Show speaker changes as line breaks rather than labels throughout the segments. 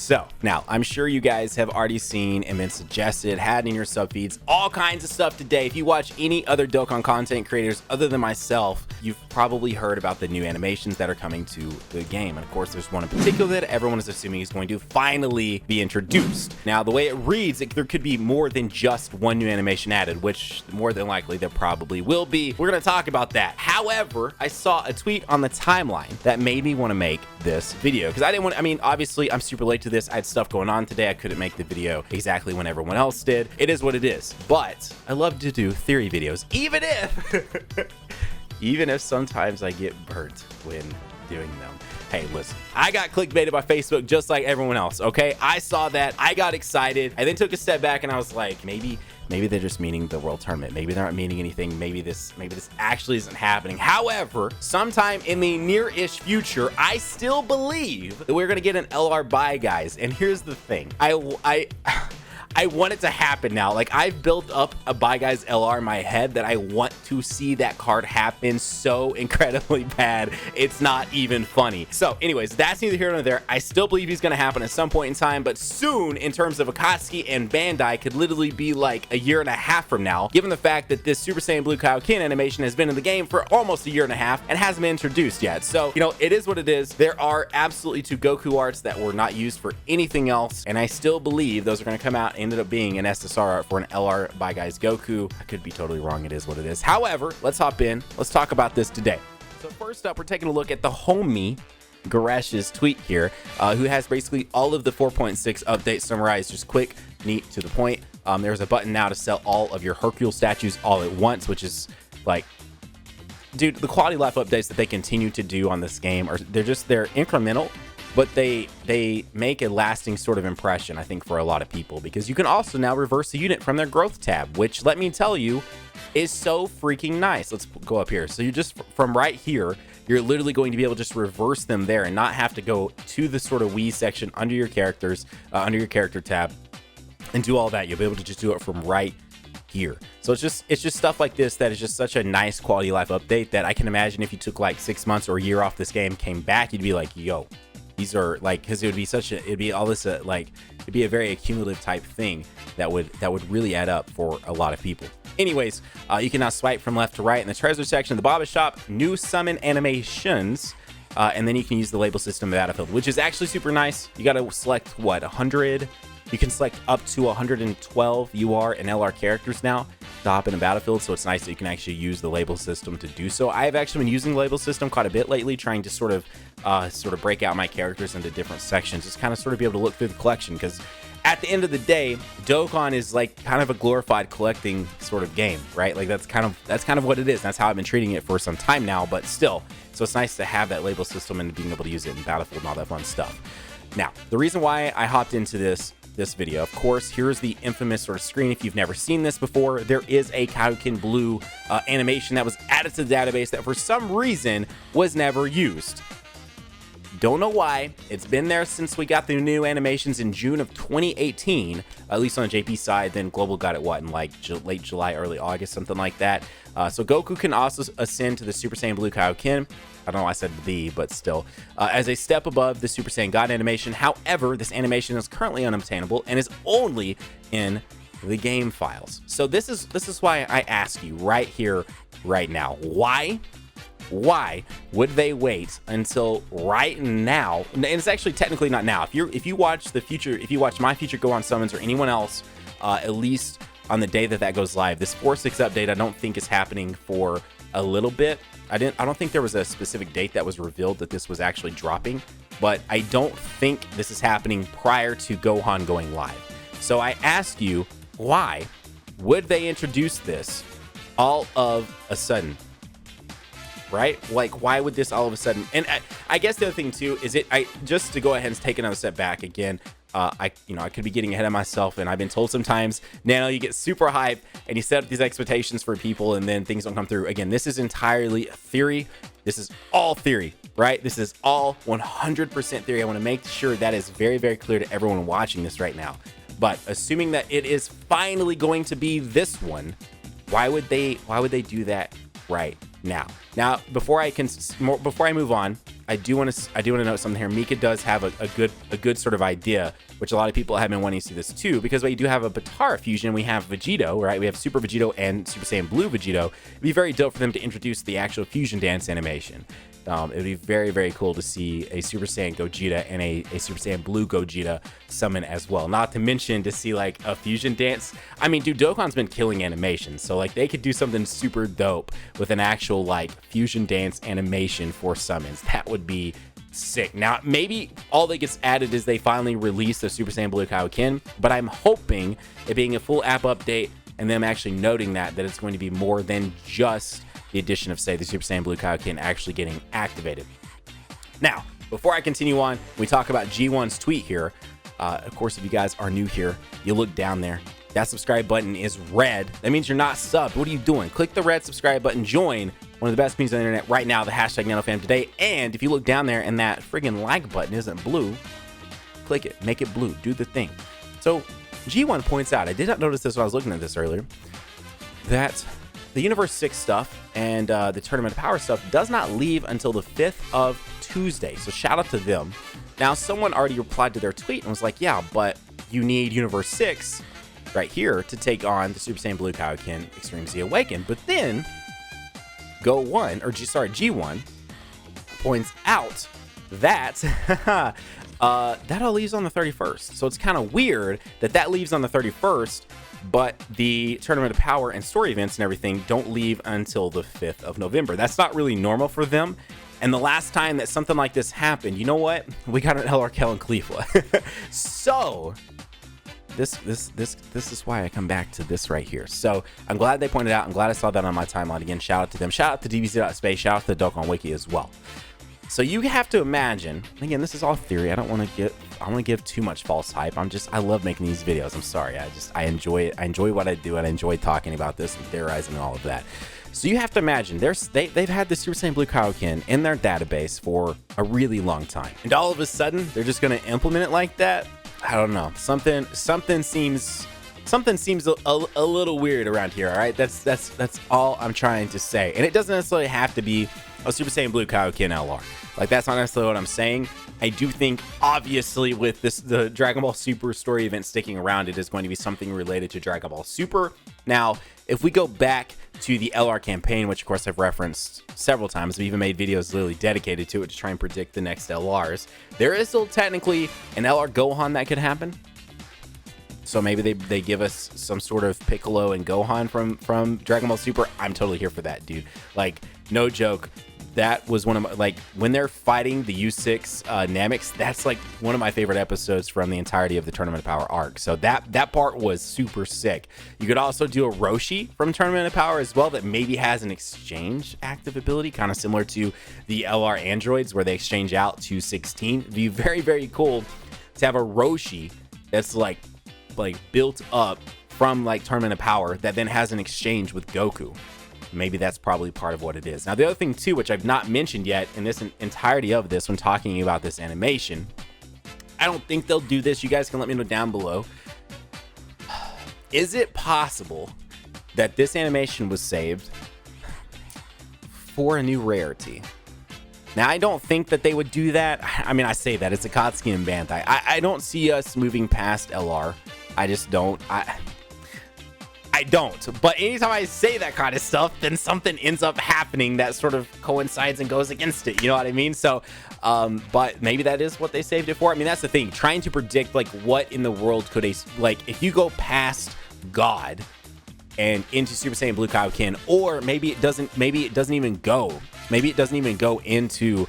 So now I'm sure you guys have already seen and been suggested, had in your sub feeds, all kinds of stuff today. If you watch any other Dokkan content creators other than myself, you've probably heard about the new animations that are coming to the game. And of course, there's one in particular that everyone is assuming is going to finally be introduced. Now, the way it reads, there could be more than just one new animation added, which more than likely there probably will be. We're going to talk about that. However, I saw a tweet on the timeline that made me want to make this video because I mean, obviously I'm super late to this. I had stuff going on today. I couldn't make the video exactly when everyone else did. It is what it is. But I love to do theory videos, even if sometimes I get burnt when doing them. Hey, listen, I got clickbaited by Facebook just like everyone else, okay? I saw that, I got excited, I then took a step back and I was like, maybe they're just meaning the world tournament. Maybe they're not meaning anything. Maybe this actually isn't happening. However, sometime in the near-ish future, I still believe that we're gonna get an LR buy, guys. And here's the thing, I want it to happen now. Like, I've built up a Buy Guys LR in my head that I want to see that card happen so incredibly bad. It's not even funny. So anyways, that's neither here nor there. I still believe he's gonna happen at some point in time, but soon in terms of Akatsuki and Bandai could literally be like a year and a half from now, given the fact that this Super Saiyan Blue Kaioken animation has been in the game for almost a year and a half and hasn't been introduced yet. So, you know, it is what it is. There are absolutely 2 Goku arts that were not used for anything else, and I still believe those are gonna come out and ended up being an SSR art for an LR by Guys Goku. I could be totally wrong. It is what it is. However, let's hop in. Let's talk about this today. So first up, we're taking a look at the homie Garesh's tweet here, who has basically all of the 4.6 updates summarized, just quick, neat, to the point. There's a button now to sell all of your Hercule statues all at once, which is like, dude, the quality of life updates that they continue to do on this game they're incremental, but they make a lasting sort of impression, I think, for a lot of people, because you can also now reverse a unit from their growth tab, which, let me tell you, is so freaking nice. Let's go up here. So you just, from right here, you're literally going to be able to just reverse them there and not have to go to the sort of Wii section under your characters, under your character tab, and do all that. You'll be able to just do it from right here. So it's just stuff like this that is just such a nice quality of life update that I can imagine if you took like 6 months or a year off this game, came back, you'd be like, yo, these are like, because it'd be all this like, it'd be a very accumulative type thing that would really add up for a lot of people. Anyways, you can now swipe from left to right in the treasure section of the Baba Shop, new summon animations, and then you can use the label system of Battlefield, which is actually super nice. You got to select what, 100. You can select up to 112 UR and LR characters now to hop in a Battlefield, so it's nice that you can actually use the label system to do so. I have actually been using the label system quite a bit lately, trying to sort of break out my characters into different sections, just kind of sort of be able to look through the collection, because at the end of the day, Dokkan is like kind of a glorified collecting sort of game, right? Like that's kind of what it is. That's how I've been treating it for some time now, but still. So it's nice to have that label system and being able to use it in Battlefield and all that fun stuff. Now, the reason why I hopped into this video, of course, here's the infamous sort of screen. If you've never seen this before, there is a Kaioken Blue animation that was added to the database that for some reason was never used. Don't know why. It's been there since we got the new animations in June of 2018, at least on the JP side. Then Global got it, what, in like late July, early August, something like that. So Goku can also ascend to the Super Saiyan Blue Kaioken. I don't know why I said the, but still, as a step above the Super Saiyan God animation. However, this animation is currently unobtainable and is only in the game files. So this is why I ask you right here, right now, why would they wait until right now? And it's actually technically not now. If you watch my future Go On Summons or anyone else, at least on the day that goes live, this 4.6 update I don't think is happening for a little bit. I don't think there was a specific date that was revealed that this was actually dropping, but I don't think this is happening prior to Gohan going live. So I ask you, why would they introduce this all of a sudden? Right? Like, why would this all of a sudden? And I guess the other thing too is just to go ahead and take another step back again. I could be getting ahead of myself, and I've been told sometimes, Nano, you get super hyped and you set up these expectations for people and then things don't come through. Again, this is entirely a theory. This is all theory, right? This is all 100% theory. I want to make sure that is very, very clear to everyone watching this right now. But assuming that it is finally going to be this one, why would they do that right now? Now, before I move on, I do want to note something here. Mika does have a good sort of idea, which a lot of people have been wanting to see this too, because we do have a Batara fusion. We have Vegito, right? We have Super Vegito and Super Saiyan Blue Vegito. It'd be very dope for them to introduce the actual fusion dance animation. It'd be very, very cool to see a Super Saiyan Gogeta and a Super Saiyan Blue Gogeta summon as well. Not to mention to see like a fusion dance. I mean, dude, Dokkan's been killing animations, so like they could do something super dope with an actual like fusion dance animation for summons. That would be sick. Now, maybe all that gets added is they finally release the Super Saiyan Blue Kaioken, but I'm hoping it being a full app update and them actually noting that it's going to be more than just the addition of, say, the Super Saiyan Blue Kaioken actually getting activated. Now, before I continue on, we talk about G1's tweet here. Of course, if you guys are new here, you look down there. That subscribe button is red. That means you're not subbed. What are you doing? Click the red subscribe button. Join one of the best communities on the internet right now, the hashtag NanoFam today. And if you look down there and that friggin' like button isn't blue, click it. Make it blue. Do the thing. So G1 points out, I did not notice this when I was looking at this earlier, that the Universe 6 stuff and the Tournament of Power stuff does not leave until the 5th of Tuesday. So shout out to them. Now, someone already replied to their tweet and was like, yeah, but you need Universe 6 right here to take on the Super Saiyan Blue Kaioken Extreme Z Awaken. But then G1 points out that that all leaves on the 31st. So it's kind of weird that leaves on the 31st, but the Tournament of Power and story events and everything don't leave until the 5th of November. That's not really normal for them. And the last time that something like this happened, you know what? We got an LR Kel and Khalifa. So this is why I come back to this right here. So I'm glad they pointed out. I'm glad I saw that on my timeline again. Shout out to them. Shout out to DBZ.space. Shout out to the Dokkan Wiki as well. So you have to imagine, again, this is all theory. I don't want to give too much false hype. I love making these videos. I'm sorry. I enjoy it. I enjoy what I do, and I enjoy talking about this and theorizing and all of that. So you have to imagine they've had the Super Saiyan Blue Kaioken in their database for a really long time. And all of a sudden, they're just going to implement it like that? I don't know. Something seems a little weird around here, all right? That's all I'm trying to say. And it doesn't necessarily have to be a Super Saiyan Blue Kaioken LR. Like, that's not necessarily what I'm saying. I do think, obviously, with the Dragon Ball Super story event sticking around, it is going to be something related to Dragon Ball Super. Now, if we go back to the LR campaign, which of course I've referenced several times, I've even made videos literally dedicated to it to try and predict the next LRs. There is still technically an LR Gohan that could happen. So maybe they give us some sort of Piccolo and Gohan from Dragon Ball Super. I'm totally here for that, dude. Like, no joke. That was one of my, like, when they're fighting the U6 Namex, that's like one of my favorite episodes from the entirety of the Tournament of Power arc. So that part was super sick. You could also do a Roshi from Tournament of Power as well that maybe has an exchange active ability, kind of similar to the LR androids where they exchange out to 16. It'd be very, very cool to have a Roshi that's like built up from like Tournament of Power that then has an exchange with Goku. Maybe that's probably part of what it is. Now, the other thing too, which I've not mentioned yet in this entirety of this when talking about this animation, I don't think they'll do this. You guys can let me know down below. Is it possible that this animation was saved for a new rarity? Now, I don't think that they would do that. I mean, I say that. It's Akatsuki and Bantai. I don't see us moving past LR. I just don't. I don't. But anytime I say that kind of stuff, then something ends up happening that sort of coincides and goes against it. You know what I mean? So, but maybe that is what they saved it for. I mean, that's the thing. Trying to predict, like, what in the world could like, if you go past God and into Super Saiyan Blue Kaioken, or maybe it doesn't even go into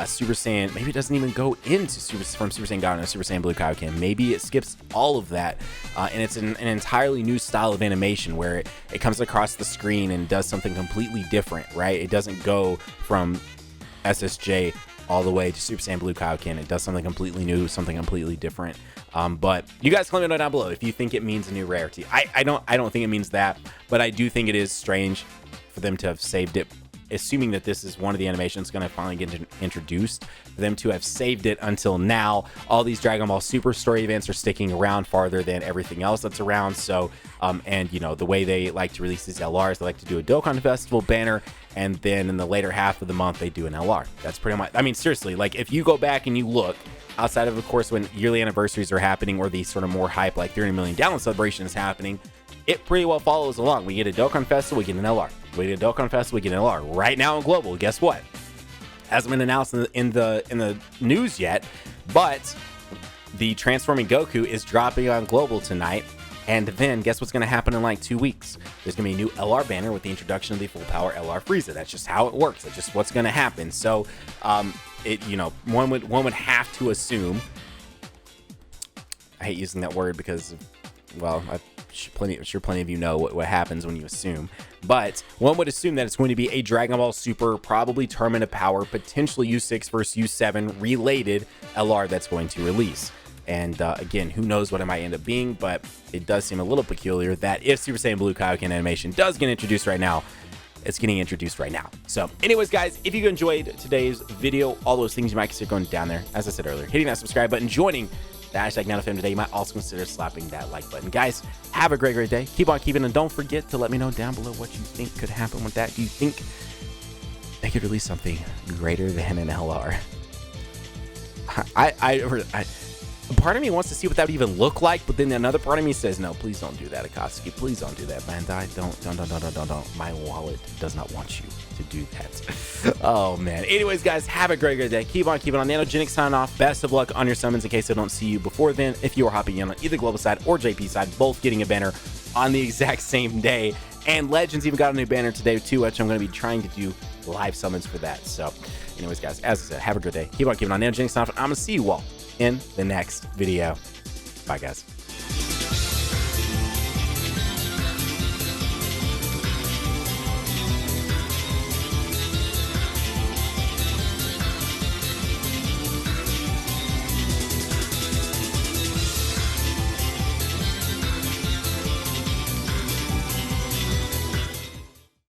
Super Saiyan. Maybe it doesn't even go into from Super Saiyan God and Super Saiyan Blue Kaioken. Maybe it skips all of that, and it's an entirely new style of animation where it comes across the screen and does something completely different, right? It doesn't go from SSJ all the way to Super Saiyan Blue Kaioken. It does something completely new, something completely different. But you guys let me know down below if you think it means a new rarity. I don't think it means that, but I do think it is strange for them to have saved it assuming that this is one of the animations going to finally get introduced, for them to have saved it until now. All these Dragon Ball Super story events are sticking around farther than everything else that's around. So, and you know, the way they like to release these LRs, they like to do a Dokkan Festival banner, and then in the later half of the month, they do an LR. That's pretty much, I mean, seriously, like if you go back and you look, outside of course, when yearly anniversaries are happening or these sort of more hype, like 300 million download celebration is happening, it pretty well follows along. We get a Dokkan Festival, we get an LR. We get a Dokkan Festival, we get an LR. Right now in Global, guess what? Hasn't been announced in the news yet, but the Transforming Goku is dropping on Global tonight. And then guess what's going to happen in like 2 weeks? There's going to be a new LR banner with the introduction of the full power LR Frieza. That's just how it works. That's just what's going to happen. So, you know, one would have to assume. I hate using that word because, well, I'm sure plenty of you know what happens when you assume. But one would assume that it's going to be a Dragon Ball Super, probably Tournament of Power, potentially U6 versus U7 related LR that's going to release. And again, who knows what it might end up being, but it does seem a little peculiar that if Super Saiyan Blue Kaioken animation does get introduced right now, it's getting introduced right now. So anyways, guys, if you enjoyed today's video, all those things you might consider going down there, as I said earlier, hitting that subscribe button, joining the hashtag NanoFam today. You might also consider slapping that like button. Guys, have a great day. Keep on keeping, and don't forget to let me know down below what you think could happen with that. Do you think they could release something greater than an LR? Part of me wants to see what that would even look like, but then another part of me says, no, please don't do that, Akatsuki. Please don't do that, Bandai. Don't. My wallet does not want you to do that. Oh, man. Anyways, guys, have a great day. Keep on keeping on. Nanogenix signing off. Best of luck on your summons in case I don't see you before then. If you are hopping in on either Global side or JP side, both getting a banner on the exact same day. And Legends even got a new banner today, too, which I'm going to be trying to do live summons for that. So, anyways, guys, as I said, have a good day. Keep on keeping on. Nanogenix signing off. I'm going to see you all in the next video. Bye, guys.